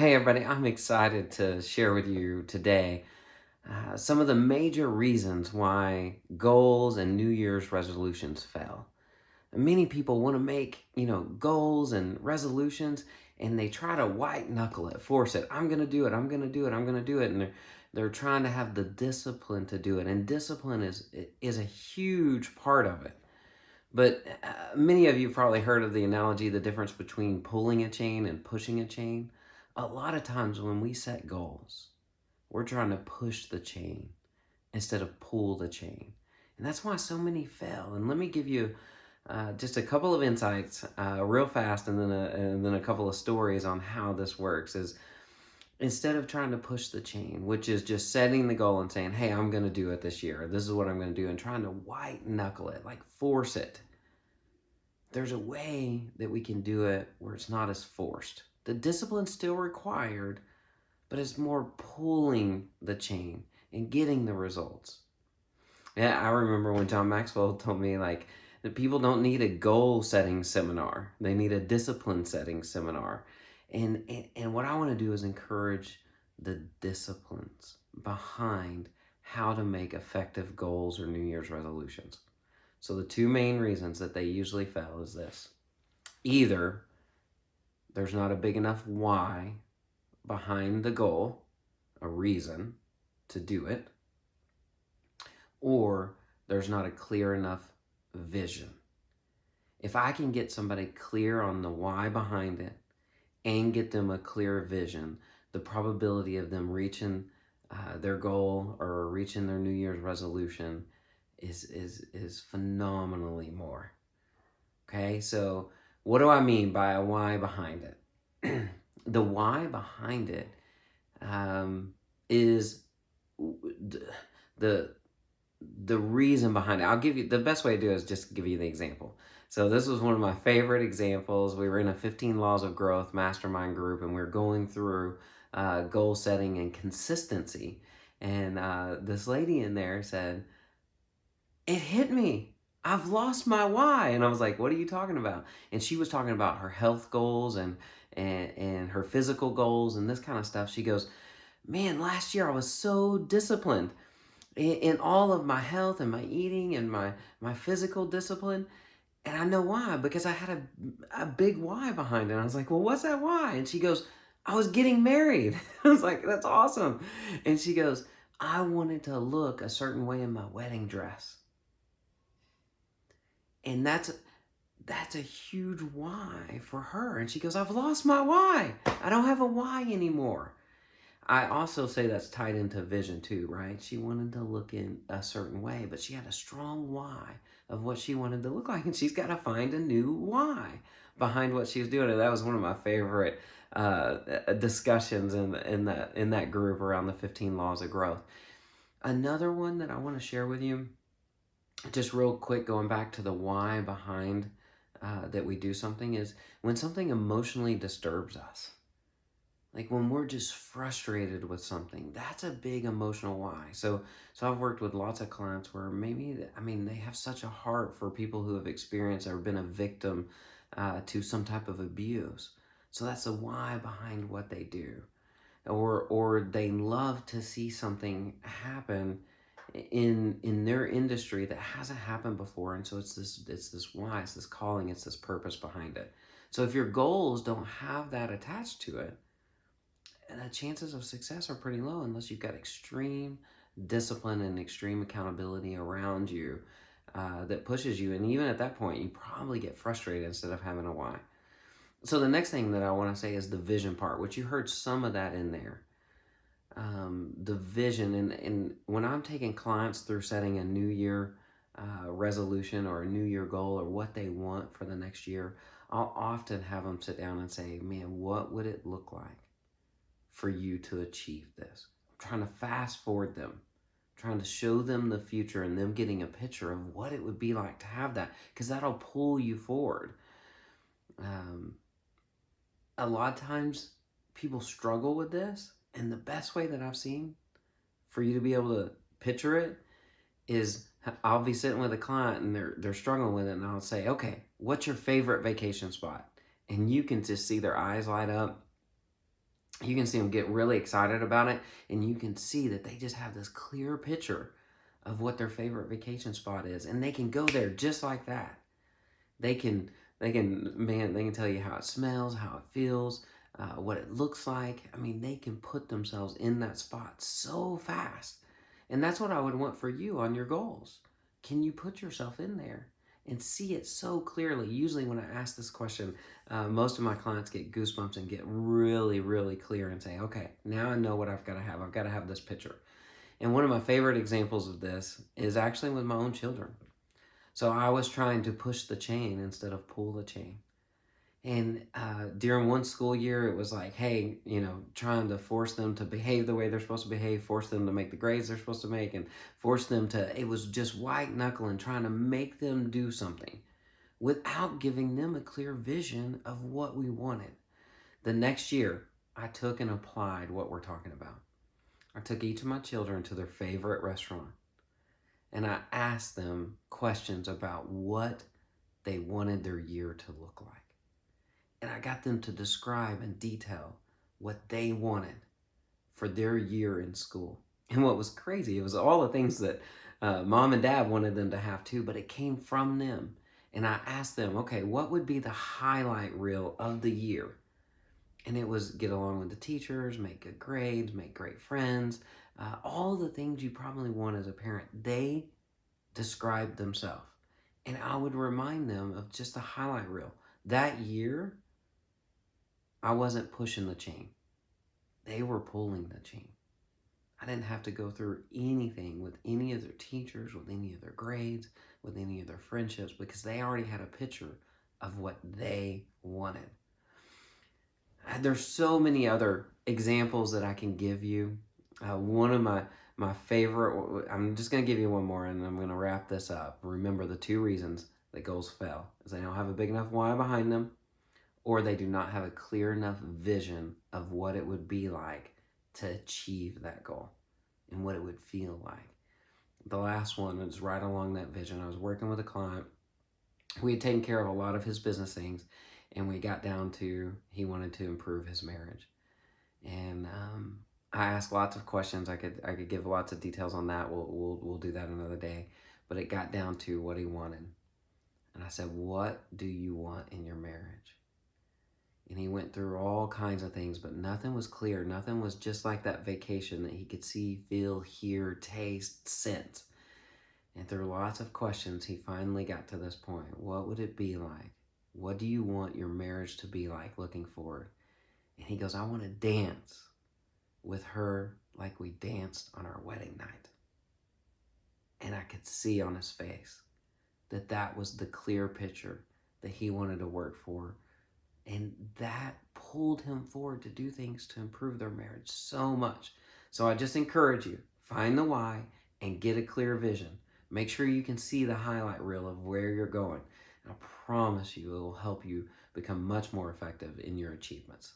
Hey everybody, I'm excited to share with you today some of the major reasons why goals and New Year's resolutions fail. Many people want to make, goals and resolutions and they try to white knuckle it, force it. I'm going to do it. I'm going to do it. I'm going to do it. And they're trying to have the discipline to do it. And discipline is a huge part of it. But many of you probably heard of the analogy, the difference between pulling a chain and pushing a chain. A lot of times when we set goals, we're trying to push the chain instead of pull the chain. And that's why so many fail. And let me give you just a couple of insights real fast and then a couple of stories on how this works is instead of trying to push the chain, which is just setting the goal and saying, hey, I'm going to do it this year. This is what I'm going to do. And trying to white knuckle it, like force it. There's a way that we can do it where it's not as forced. The discipline's still required, but it's more pulling the chain and getting the results. Yeah, I remember when John Maxwell told me that people don't need a goal setting seminar. They need a discipline setting seminar. And what I want to do is encourage the disciplines behind how to make effective goals or New Year's resolutions. So the two main reasons that they usually fail is this. Either there's not a big enough why behind the goal, a reason to do it, or there's not a clear enough vision. If I can get somebody clear on the why behind it and get them a clear vision, the probability of them reaching their goal or reaching their New Year's resolution is phenomenally more. Okay, so what do I mean by a why behind it? The why behind it is the the reason behind it. I'll give you the best way to do it is just give you the example. So this was one of my favorite examples. We were in a 15 Laws of Growth mastermind group, and we are going through goal setting and consistency. And this lady in there said, "It hit me. I've lost my why." And I was like, "What are you talking about?" And she was talking about her health goals and her physical goals and this kind of stuff. She goes, "Man, last year I was so disciplined in all of my health and my eating and my physical discipline. And I know why, because I had a big why behind it." And I was like, "Well, what's that why?" And she goes, "I was getting married." I was like, "That's awesome." And she goes, "I wanted to look a certain way in my wedding dress." And that's a huge why for her. And she goes, "I've lost my why. I don't have a why anymore." I also say that's tied into vision too, right? She wanted to look in a certain way, but she had a strong why of what she wanted to look like, and she's got to find a new why behind what she was doing. And that was one of my favorite discussions in that group around the 15 laws of growth. Another one that I want to share with you, just real quick, going back to the why behind that we do something, is when something emotionally disturbs us. Like when we're just frustrated with something, that's a big emotional why. So I've worked with lots of clients where they have such a heart for people who have experienced or been a victim to some type of abuse. So that's the why behind what they do. Or they love to see something happen in their industry that hasn't happened before. And so it's this why, it's this calling, it's this purpose behind it. So if your goals don't have that attached to it, the chances of success are pretty low unless you've got extreme discipline and extreme accountability around you that pushes you. And even at that point, you probably get frustrated instead of having a why. So the next thing that I want to say is the vision part, which you heard some of that in there. The vision, and when I'm taking clients through setting a New Year resolution or a New Year goal or what they want for the next year, I'll often have them sit down and say, "Man, what would it look like for you to achieve this?" I'm trying to fast forward them, trying to show them the future and them getting a picture of what it would be like to have that, because that'll pull you forward. A lot of times people struggle with this, and the best way that I've seen for you to be able to picture it is I'll be sitting with a client and they're struggling with it, and I'll say, "Okay, what's your favorite vacation spot?" And you can just see their eyes light up. You can see them get really excited about it, and you can see that they just have this clear picture of what their favorite vacation spot is, and they can go there just like that. They can, they can tell you how it smells, how it feels, what it looks like. I mean, they can put themselves in that spot so fast. And that's what I would want for you on your goals. Can you put yourself in there and see it so clearly? Usually, when I ask this question, most of my clients get goosebumps and get really, really clear and say, okay, now I know what I've got to have. I've got to have this picture. And one of my favorite examples of this is actually with my own children. So I was trying to push the chain instead of pull the chain. And during one school year, it was like, hey, trying to force them to behave the way they're supposed to behave, force them to make the grades they're supposed to make, and force them to, it was just white knuckling, trying to make them do something without giving them a clear vision of what we wanted. The next year, I took and applied what we're talking about. I took each of my children to their favorite restaurant, and I asked them questions about what they wanted their year to look like. And I got them to describe in detail what they wanted for their year in school. And what was crazy, it was all the things that mom and dad wanted them to have too, but it came from them. And I asked them, okay, what would be the highlight reel of the year? And it was get along with the teachers, make good grades, make great friends, all the things you probably want as a parent. They described themselves. And I would remind them of just a highlight reel. That year, I wasn't pushing the chain. They were pulling the chain. I didn't have to go through anything with any of their teachers, with any of their grades, with any of their friendships, because they already had a picture of what they wanted. There's so many other examples that I can give you. One of my favorite, I'm just going to give you one more and I'm going to wrap this up. Remember, the two reasons that goals fail is they don't have a big enough why behind them, or they do not have a clear enough vision of what it would be like to achieve that goal and what it would feel like. The last one is right along that vision. I was working with a client. We had taken care of a lot of his business things, and we got down to he wanted to improve his marriage. And I asked lots of questions. I could give lots of details on that. We'll do that another day. But it got down to what he wanted. And I said, what do you want in your marriage? And he went through all kinds of things, but nothing was clear. Nothing was just like that vacation that he could see, feel, hear, taste, sense. And through lots of questions, he finally got to this point. What would it be like? What do you want your marriage to be like looking forward? And he goes, I want to dance with her like we danced on our wedding night. And I could see on his face that that was the clear picture that he wanted to work for. And that pulled him forward to do things to improve their marriage so much. So I just encourage you, find the why and get a clear vision. Make sure you can see the highlight reel of where you're going. And I promise you it will help you become much more effective in your achievements.